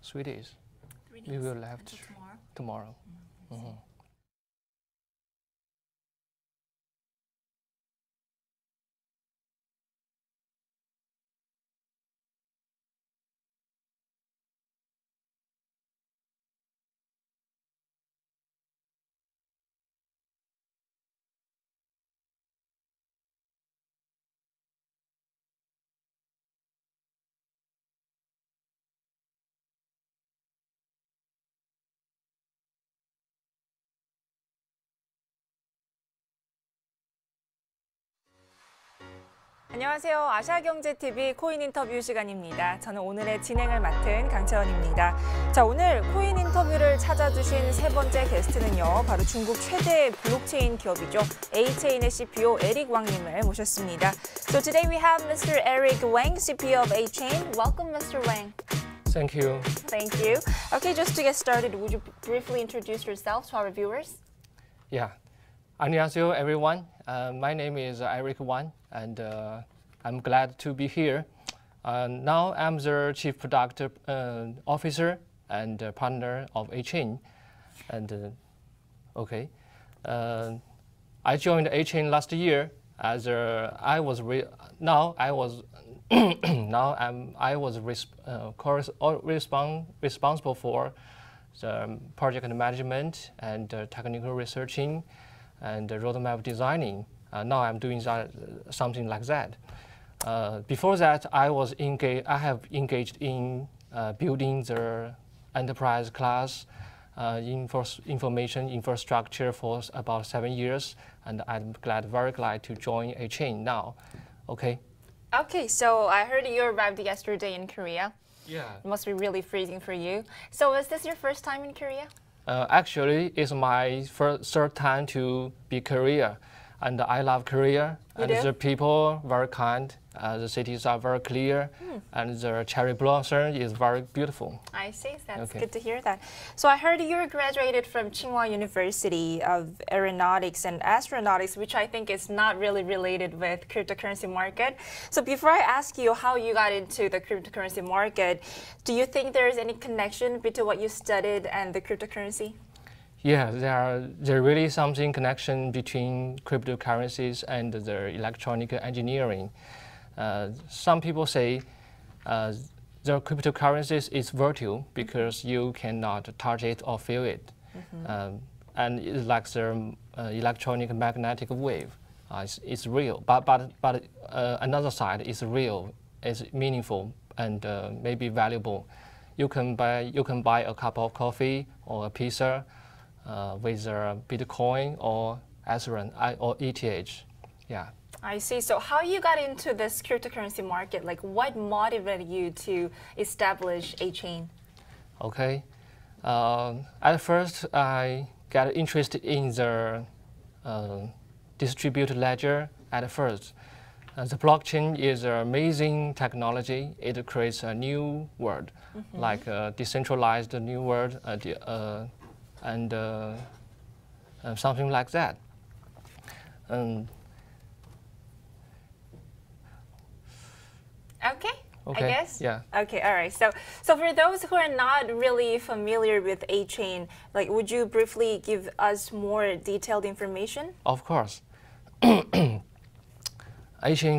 3 days. 3 days. We will have until tomorrow. Tomorrow. Mm-hmm. 안녕하세요. 아시아경제TV 코인 인터뷰 시간입니다. 저는 오늘의 진행을 맡은 강채원입니다. 자, 오늘 코인 인터뷰를 찾아주신 세 번째 게스트는요. 바로 중국 최대의 블록체인 기업이죠. A-Chain의 CPO 에릭 왕님을 모셨습니다. So today we have Mr. Eric Wang, CPO of A-Chain. Welcome, Mr. Wang. Thank you. Thank you. Okay, just to get started, would you briefly introduce yourself to our viewers? Yeah. 안녕하세요, everyone. My name is Eric Wang, and I'm glad to be here. Now I'm the Chief Product Officer and partner of A-Chain. And I joined A-Chain last year as I was responsible for the project management and technical researching and roadmap designing. Now I'm doing something like that. Before that, I have engaged in building the enterprise class information infrastructure for about 7 years, and I'm very glad to join A-Chain now. Okay. Okay, so I heard you arrived yesterday in Korea. Yeah. It must be really freezing for you. So is this your first time in Korea? Actually, it's my third time to be Korea, and I love Korea. You and do? The people very kind. The cities are very clear, and the cherry blossom is very beautiful. I see. That's Okay. good to hear that. So I heard you graduated from Tsinghua University of Aeronautics and Astronautics, which I think is not really related with cryptocurrency market. So before I ask you how you got into the cryptocurrency market, do you think there is any connection between what you studied and the cryptocurrency? Yeah, there really something connection between cryptocurrencies and the electronic engineering. Some people say the cryptocurrencies is virtual because you cannot touch it or feel it. And it's like the electronic magnetic wave. It's real, but another side is real, is meaningful, and maybe valuable. You can buy a cup of coffee or a pizza with Bitcoin or Ethereum or ETH. Yeah. I see. So how you got into this cryptocurrency market? Like what motivated you to establish A-Chain? Okay. At first, I got interested in the distributed ledger at first. The blockchain is an amazing technology. It creates a new world, like a decentralized new world, and something like that. Okay, I guess? Yeah. Okay, all right. So for those who are not really familiar with A-Chain, like, would you briefly give us more detailed information? Of course. A-Chain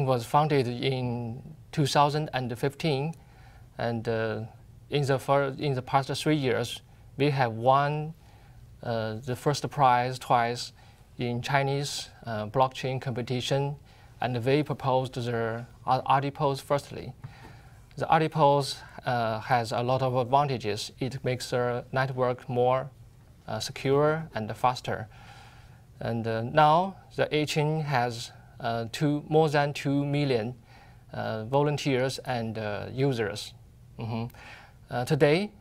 was founded in 2015, and in the past 3 years, we have won the first prize twice in Chinese blockchain competition, and we proposed the Artipose firstly. The Artipose has a lot of advantages. It makes the network more secure and faster. And now the A-Chain has more than 2 million volunteers and users. Today,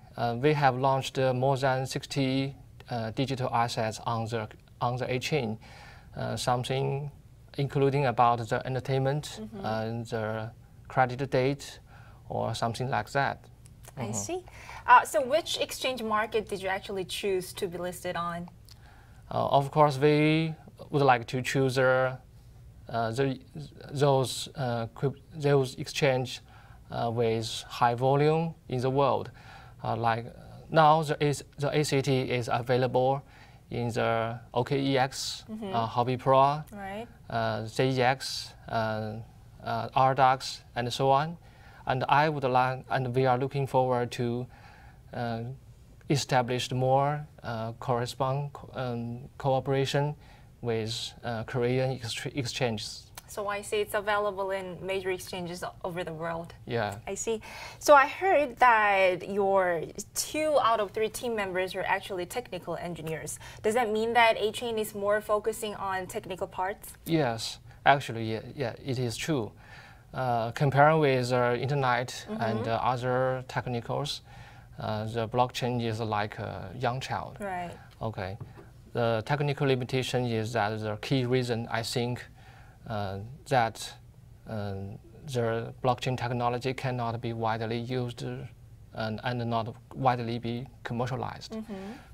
we have launched more than 60 digital assets on the A-Chain, something including about the entertainment, the credit date, or something like that. I see. So which exchange market did you actually choose to be listed on? Of course, we would like to choose those exchange with high volume in the world. Like now, the ACT is available in the OKEX, Hobby Pro, Right. JEX, RDocs, and so on. And I would like, and we are looking forward to establish more cooperation with Korean exchanges. So I see it's available in major exchanges over the world. Yeah. I see. So I heard that your 2 out of 3 team members are actually technical engineers. Does that mean that A-Chain is more focusing on technical parts? Yes, actually, yeah, it is true. Comparing with internet and other technicals, the blockchain is like a young child. Right. Okay. The technical limitation is that the key reason I think that the blockchain technology cannot be widely used and not widely be commercialized.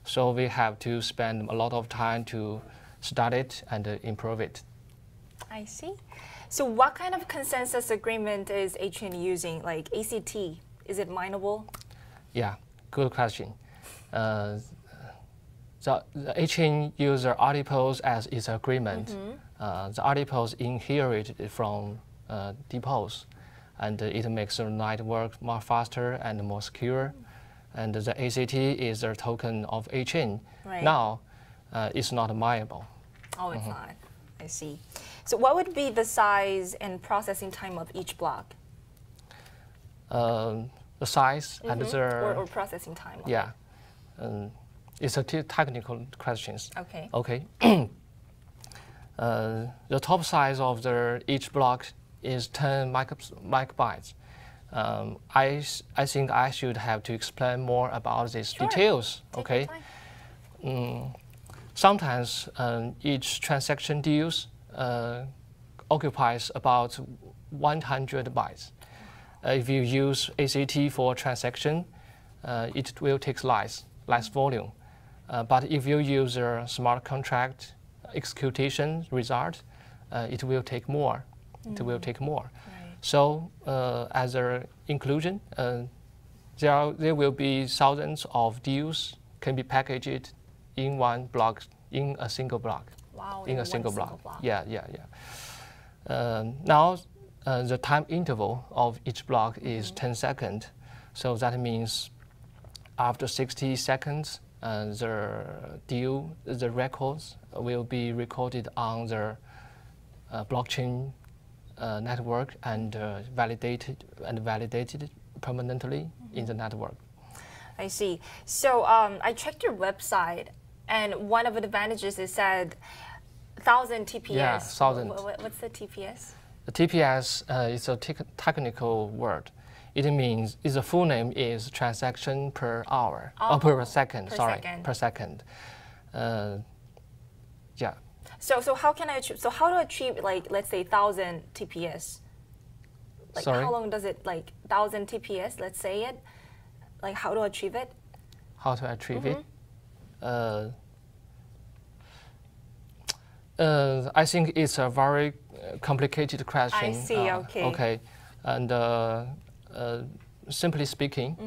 So we have to spend a lot of time to study it and improve it. I see. So what kind of consensus agreement is A-Chain using, like ACT? Is it mineable? Yeah, good question. The A-Chain uses Adipose as its agreement. The Adipose inherited from Depose, and it makes the network more faster and more secure. And the ACT is a token of A-Chain. Right. Now, it's not mineable. Oh, it's not. I see. So what would be the size and processing time of each block? The size and the or processing time. Okay. Yeah, it's a technical questions. Okay. Okay. The top size of each block is 10 megabytes. I think I should have to explain more about these details. Take Okay. your time. Sometimes each transaction deals occupies about 100 bytes. If you use ACT for transaction, it will take less volume. But if you use a smart contract execution result, it will take more. It will take more. Right. So as an inclusion, there will be thousands of deals can be packaged in one block, in a single block. Wow, in a single block. block. Yeah. Now, the time interval of each block is 10 seconds. So that means after 60 seconds, the records will be recorded on the blockchain network and validated permanently in the network. I see. So I checked your website, and one of the advantages is said 1,000 TPS. Yeah, 1,000. What's the TPS? The TPS is a technical word. It means the full name is transaction per hour, per second. Per second. Yeah. So how can I achieve? So how to achieve, like, let's say 1,000 TPS? Like, Sorry? how long does it, like 1,000 TPS? Let's say it. Like, how to achieve it? How to achieve it? I think it's a very complicated question. I see. Okay. Okay, and simply speaking,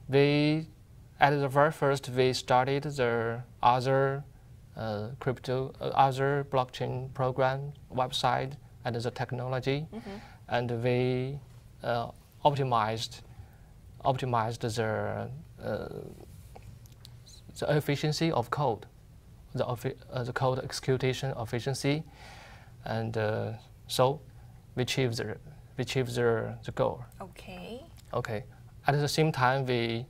we at the very first we started the other other blockchain program website and the technology, and we optimized the efficiency of code, the code execution efficiency, and so we achieved the goal. Okay. Okay. At the same time, we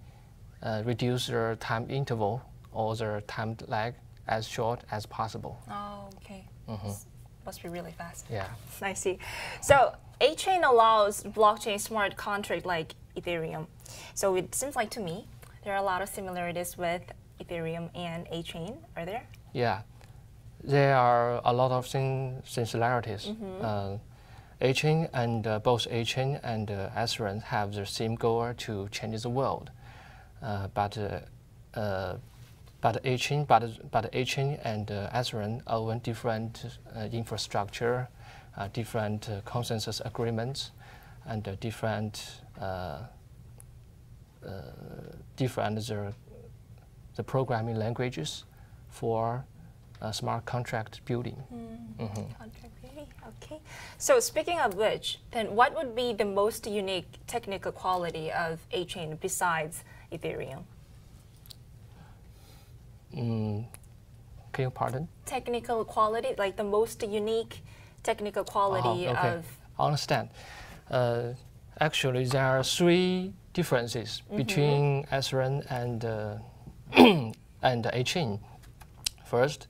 reduce the time interval or the time lag as short as possible. Oh, okay. Must be really fast. Yeah. I see. So A-Chain allows blockchain smart contract like Ethereum. So it seems like to me there are a lot of similarities with Ethereum and A-Chain. Are there? Yeah. There are a lot of similarities. A-Chain and both A-Chain and Ethereum have the same goal to change the world, but A-Chain and Ethereum own different infrastructure, different consensus agreements, and different different the programming languages for smart contract building. Contract building, okay. So speaking of which, then what would be the most unique technical quality of A-Chain besides Ethereum? Can you pardon? Technical quality, like the most unique technical quality okay. of... I understand. Actually, there are three differences between Ethereum and A-Chain. First,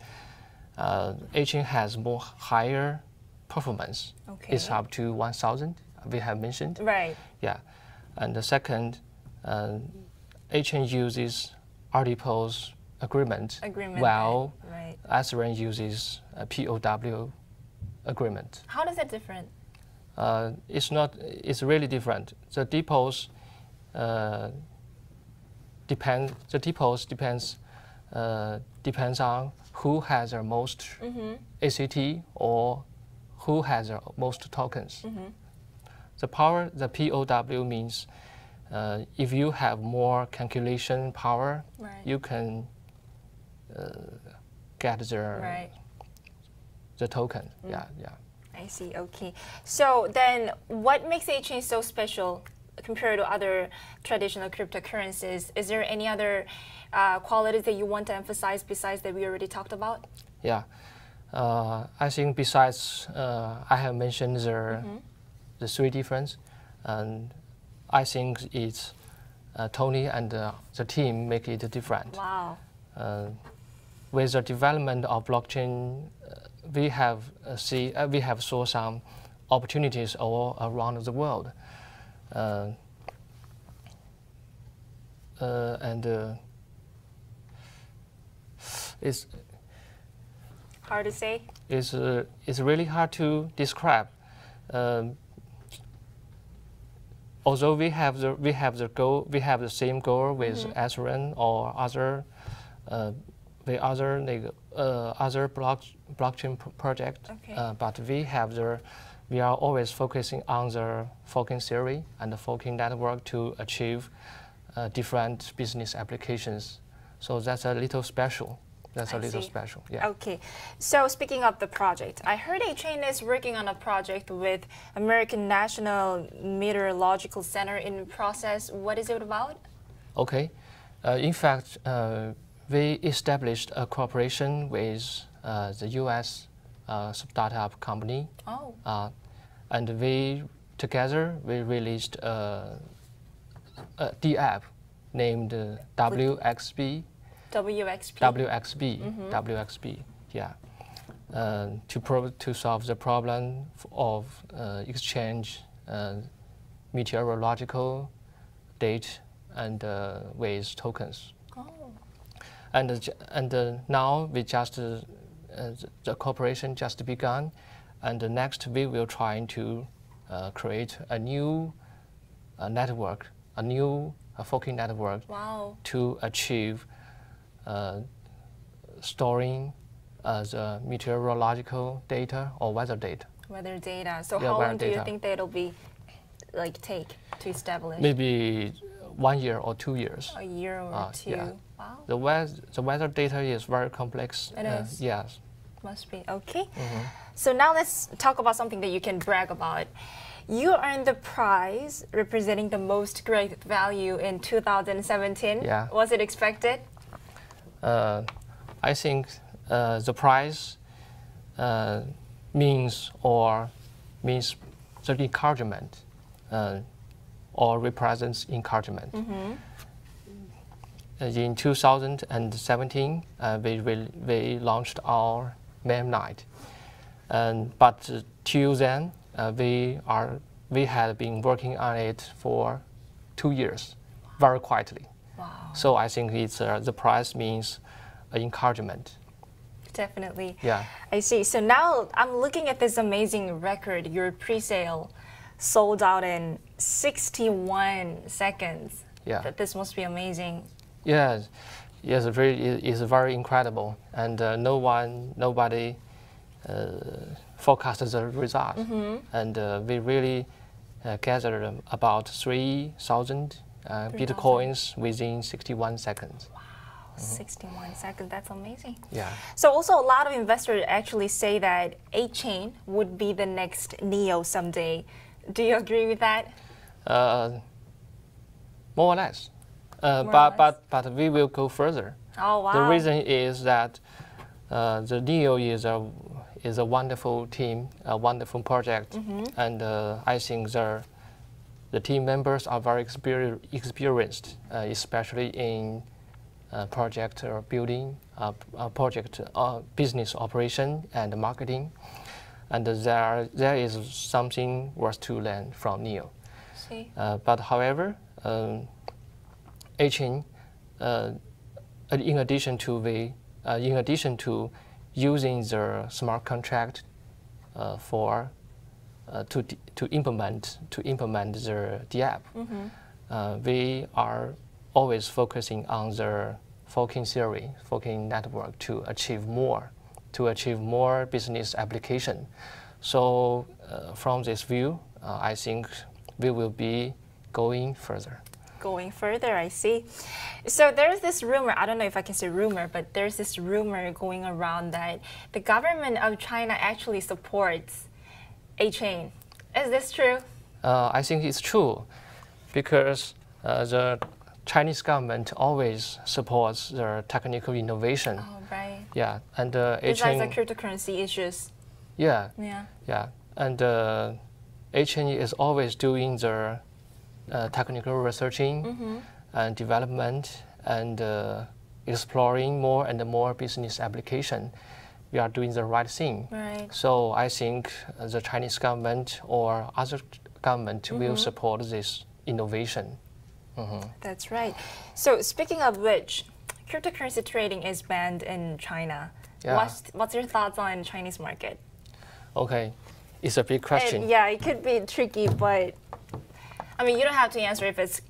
A-Chain has more higher performance. Okay. It's up to 1,000, we have mentioned. Right. Yeah. And the second, A-Chain uses adipose agreement, while right. Ethereum uses a POW agreement. How does that different? It's really different. The depots depends on who has the most ACT or who has the most tokens. The POW means if you have more calculation power, right. you can get the token. Yeah. I see, okay. So then what makes A-Chain so special compared to other traditional cryptocurrencies? Is there any other qualities that you want to emphasize besides that we already talked about? Yeah. I think besides, I have mentioned the three differences, and I think it's Tony and the team make it different. Wow. With the development of blockchain, we have saw some opportunities all around the world, and it's hard to say. It's really hard to describe. Although we have the same goal with Ethereum or other blockchain project, okay. but we are always focusing on the forking theory and the forking network to achieve different business applications. So that's a little special. That's a little special. Yeah. Okay. So speaking of the project, I heard A-Chain is working on a project with American National Meteorological Center in process. What is it about? Okay. In fact, we established a cooperation with the U.S. Startup company. Oh. And we released a D-app named WXB. WXB, yeah. To solve the problem of exchange meteorological data and with tokens. Oh. And now we just the cooperation just begun, and next we will try to create a new network, a new forking network. Wow. To achieve storing the meteorological data or weather data. Weather data. So how long do you think that it'll be take to establish? Maybe 1 year or 2 years. A year or two. Yeah. Wow. The weather data is very complex. It is. Yes. Must be. Okay. So now let's talk about something that you can brag about. You earned the prize representing the most great value in 2017. Yeah. Was it expected? I think the prize means the encouragement or represents encouragement. In 2017, we launched our meme night, but till then we had been working on it for 2 years, very quietly. Wow. So I think it's the prize means encouragement. Definitely. Yeah. I see. So now I'm looking at this amazing record. Your pre-sale sold out in 61 seconds. Yeah. This must be amazing. Yes. Yes, it's very incredible, and nobody forecasted the result. And we really gathered about 3,000 Bitcoins within 61 seconds. Wow, 61 seconds, that's amazing. Yeah. So also a lot of investors actually say that 8chain would be the next Neo someday. Do you agree with that? More or less. But we will go further. Oh, wow. The reason is that the Neo is a wonderful team, a wonderful project, and I think the team members are very experienced, especially in project building, project business operation and marketing, and there is something worth to learn from Neo. See. But however, 8chain, in addition to using the smart contract to implement the app, we are always focusing on the forking theory, forking network to achieve more business application. So from this view, I think we will be going further. Going further, I see. So there's this rumor, I don't know if I can say rumor, but there's this rumor going around that the government of China actually supports 8chain. Is this true? I think it's true because the Chinese government always supports the technical innovation. Oh, right. Yeah, and besides the cryptocurrency issues. Yeah. Yeah. Yeah, and 8chain is always doing the technical researching and development and exploring more and more business application. We are doing the right thing. Right. So I think the Chinese government or other government will support this innovation. That's right. So speaking of which, cryptocurrency trading is banned in China. Yeah. What's your thoughts on Chinese market? Okay, it's a big question. Yeah, it could be tricky, but I mean, you don't have to answer if it's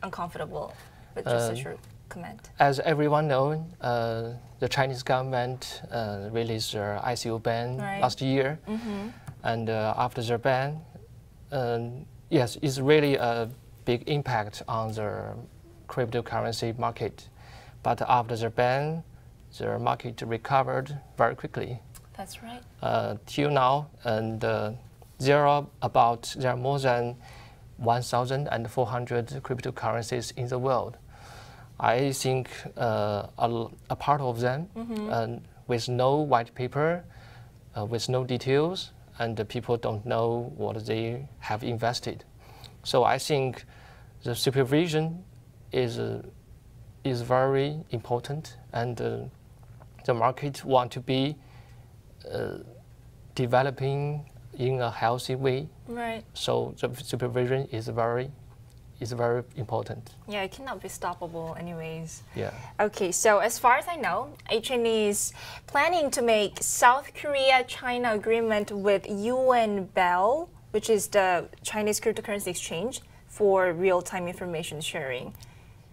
uncomfortable, but just a short comment. As everyone knows, the Chinese government released their ICO ban last year. And after the ban, yes, it's really a big impact on the cryptocurrency market. But after the ban, the market recovered very quickly. That's right. Till now, and there are more than 1,400 cryptocurrencies in the world. I think a part of them with no white paper, with no details, and the people don't know what they have invested. So I think the supervision is very important, and the market want to be developing in a healthy way. Right. So the supervision is very important. Yeah, it cannot be stoppable anyways. Yeah. Okay, so as far as I know, 8chain is planning to make South Korea-China agreement with Yuan Bell, which is the Chinese cryptocurrency exchange for real-time information sharing.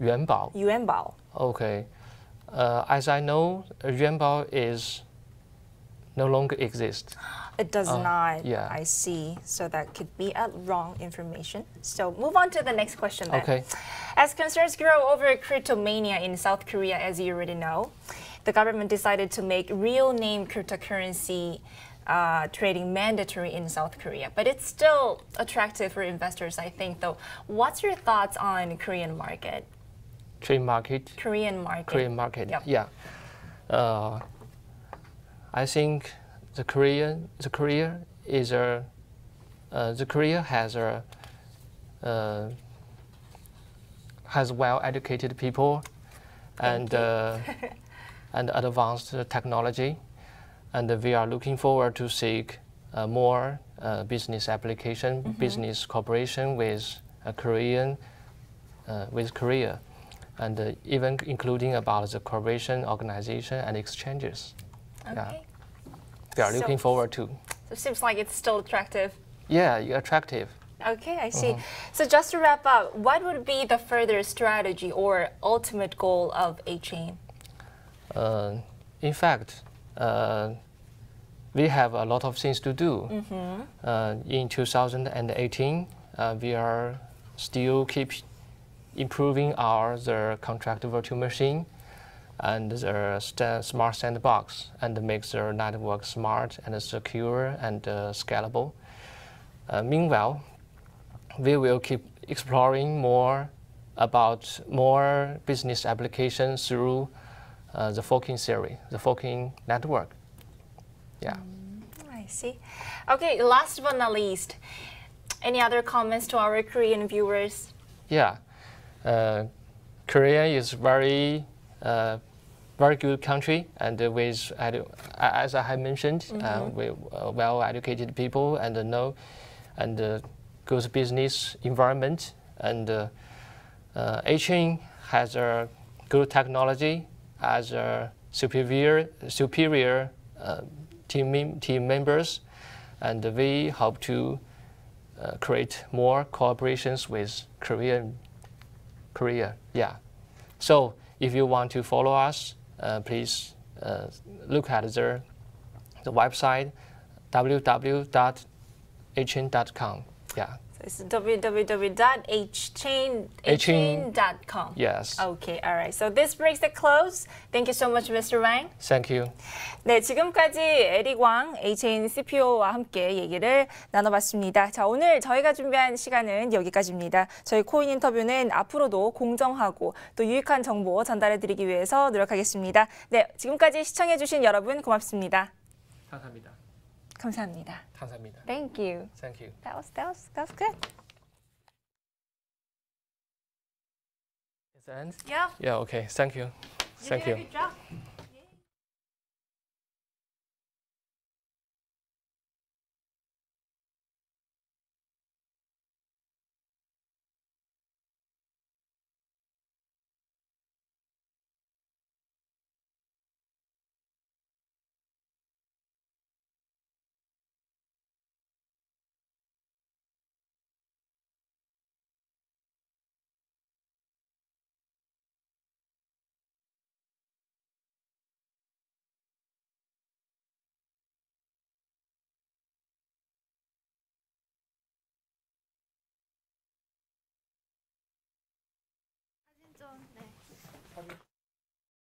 Yuanbao. Yuanbao. Okay. As I know, Yuanbao is no longer exists. It does not. Yeah. I see. So that could be a wrong information. So move on to the next question then. Okay. As concerns grow over cryptomania in South Korea, as you already know, the government decided to make real name cryptocurrency trading mandatory in South Korea. But it's still attractive for investors, I think, though. What's your thoughts on Korean market? Trade market. Korean market. Korean market. Yep. Yeah. I think the Korea has well-educated people and and advanced technology, and we are looking forward to seek more business application, business cooperation with Korea, and even including about the cooperation, organization, and exchanges. Okay. Yeah. We are looking forward to. So it seems like it's still attractive. Yeah, attractive. Okay, I see. So just to wrap up, what would be the further strategy or ultimate goal of 8chain? In fact, we have a lot of things to do. In 2018, we are still improving the contract virtual machine and the smart sandbox, and make the network smart and secure and scalable. Meanwhile, we will keep exploring more about more business applications through the forking series, the forking network. Yeah. I see. Okay, last but not least, any other comments to our Korean viewers? Yeah. Korea is very good country, and with, as I have mentioned, with well-educated people and good business environment, and HN has a good technology, as a superior team members, and we hope to create more cooperations with Korea. Yeah. So if you want to follow us, please look at the website www.hn.com. Yeah. So it's www.hchain.com. Yes. Okay, all right. So this brings the close. Thank you so much, Mr. Wang. Thank you. 네, 지금까지 에릭 왕 HN CPO와 함께 얘기를 나눠봤습니다. 자, 오늘 저희가 준비한 시간은 여기까지입니다. 저희 코인 인터뷰는 앞으로도 공정하고 또 유익한 정보 전달해드리기 위해서 노력하겠습니다. 네, 지금까지 시청해주신 여러분 고맙습니다. 감사합니다. 감사합니다. 감사합니다. Thank you. Thank you. That was good. Is that end? Yeah. Yeah. Okay. Thank you. You Thank did you. a good job.